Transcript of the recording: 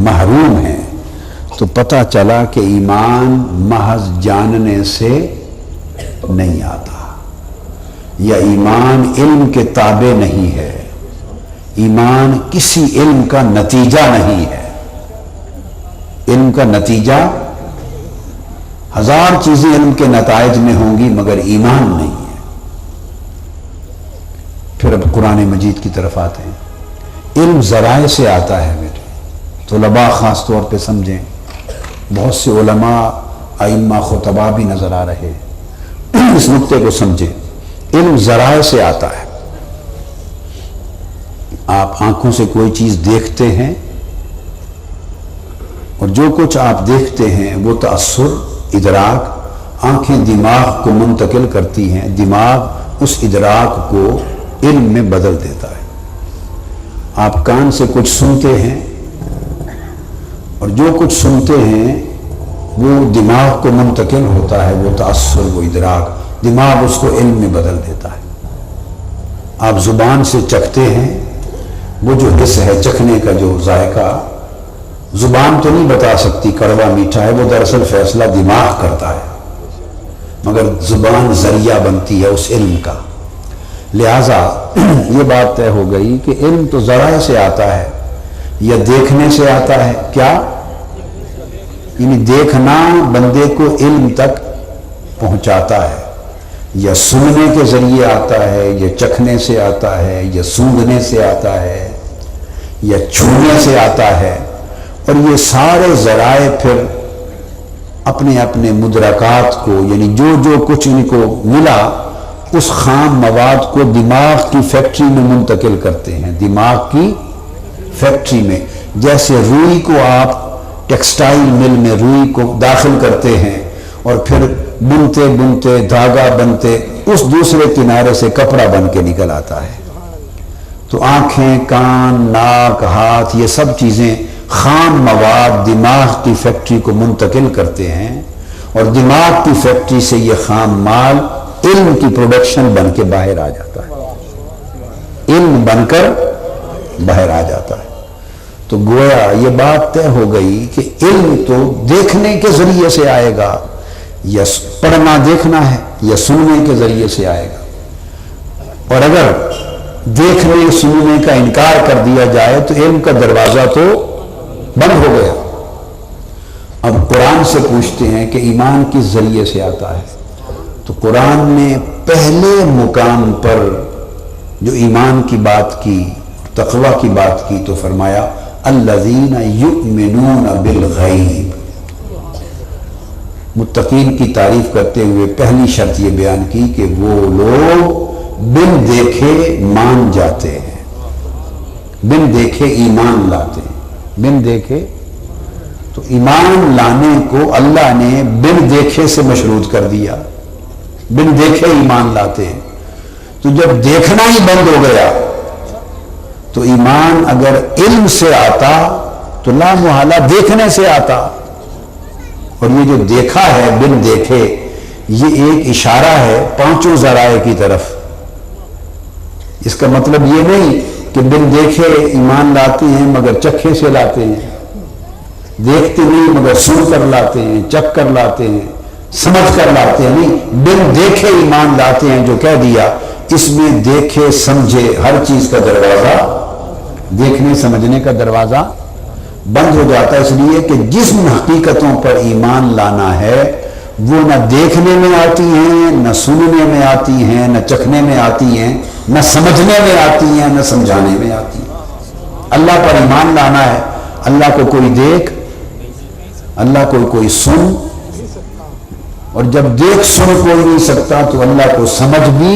محروم ہیں، تو پتہ چلا کہ ایمان محض جاننے سے نہیں آتا، یا ایمان علم کے تابع نہیں ہے، ایمان کسی علم کا نتیجہ نہیں ہے۔ علم کا نتیجہ، ہزار چیزیں علم کے نتائج میں ہوں گی مگر ایمان نہیں ہے۔ پھر اب قرآن مجید کی طرف آتے ہیں۔ علم ذرائع سے آتا ہے بیٹے، طلباء خاص طور پہ سمجھیں، بہت سے علماء ائمہ خطباء بھی نظر آ رہے، اس نقطے کو سمجھیں۔ علم ذرائع سے آتا ہے۔ آپ آنکھوں سے کوئی چیز دیکھتے ہیں، اور جو کچھ آپ دیکھتے ہیں وہ تأثر، ادراک، آنکھیں دماغ کو منتقل کرتی ہیں، دماغ اس ادراک کو علم میں بدل دیتا ہے۔ آپ کان سے کچھ سنتے ہیں، اور جو کچھ سنتے ہیں وہ دماغ کو منتقل ہوتا ہے، وہ تأثر، وہ ادراک، دماغ اس کو علم میں بدل دیتا ہے۔ آپ زبان سے چکھتے ہیں، وہ جو حس ہے چکھنے کا، جو ذائقہ، زبان تو نہیں بتا سکتی کڑوا میٹھا ہے، وہ دراصل فیصلہ دماغ کرتا ہے، مگر زبان ذریعہ بنتی ہے اس علم کا۔ لہذا یہ بات طے ہو گئی کہ علم تو ذرائع سے آتا ہے، یا دیکھنے سے آتا ہے۔ کیا؟ یعنی دیکھنا بندے کو علم تک پہنچاتا ہے، یا سننے کے ذریعے آتا ہے، یا چکھنے سے آتا ہے، یا سونگھنے سے آتا ہے، یا چھونے سے آتا ہے۔ اور یہ سارے ذرائع پھر اپنے اپنے مدرکات کو، یعنی جو جو کچھ ان کو ملا، اس خام مواد کو دماغ کی فیکٹری میں منتقل کرتے ہیں، دماغ کی فیکٹری میں۔ جیسے روئی کو آپ ٹیکسٹائل مل میں روئی کو داخل کرتے ہیں، اور پھر بنتے بنتے دھاگا بنتے اس دوسرے کنارے سے کپڑا بن کے نکل آتا ہے۔ تو آنکھیں، کان، ناک، ہاتھ، یہ سب چیزیں خام مواد دماغ کی فیکٹری کو منتقل کرتے ہیں، اور دماغ کی فیکٹری سے یہ خام مال علم کی پروڈکشن بن کے باہر آ جاتا ہے، علم بن کر باہر آ جاتا ہے۔ تو گویا یہ بات طے ہو گئی کہ علم تو دیکھنے کے ذریعے سے آئے گا، یا پڑھنا دیکھنا ہے، یا سننے کے ذریعے سے آئے گا۔ اور اگر دیکھنے سننے کا انکار کر دیا جائے تو علم کا دروازہ تو بند ہو گیا۔ اب قرآن سے پوچھتے ہیں کہ ایمان کس ذریعے سے آتا ہے، تو قرآن نے پہلے مقام پر جو ایمان کی بات کی، تقوی کی بات کی، تو فرمایا الذین یؤمنون بالغیب۔ متقین کی تعریف کرتے ہوئے پہلی شرط یہ بیان کی کہ وہ لوگ بن دیکھے مان جاتے ہیں، بن دیکھے ایمان لاتے ہیں۔ بن دیکھے، تو ایمان لانے کو اللہ نے بن دیکھے سے مشروط کر دیا، بن دیکھے ایمان لاتے ہیں۔ تو جب دیکھنا ہی بند ہو گیا تو ایمان اگر علم سے آتا تو لا محالہ دیکھنے سے آتا۔ اور یہ جو دیکھا ہے بن دیکھے، یہ ایک اشارہ ہے پانچوں ذرائع کی طرف۔ اس کا مطلب یہ نہیں کہ بن دیکھے ایمان لاتے ہیں مگر چکھے سے لاتے ہیں، دیکھتے نہیں مگر سن کر لاتے ہیں، چکھ کر لاتے ہیں، سمجھ کر لاتے ہیں، نہیں، بن دیکھے ایمان لاتے ہیں۔ جو کہہ دیا اس میں دیکھے سمجھے ہر چیز کا دروازہ، دیکھنے سمجھنے کا دروازہ بند ہو جاتا ہے، اس لیے کہ جس حقیقتوں پر ایمان لانا ہے وہ نہ دیکھنے میں آتی ہیں، نہ سننے میں آتی ہیں، نہ چکھنے میں آتی ہیں، نہ سمجھنے میں آتی ہیں، نہ سمجھانے میں آتی ہیں۔ اللہ پر ایمان لانا ہے، اللہ کو کوئی دیکھ، اللہ کو کوئی سن، اور جب دیکھ سن کوئی نہیں سکتا تو اللہ کو سمجھ بھی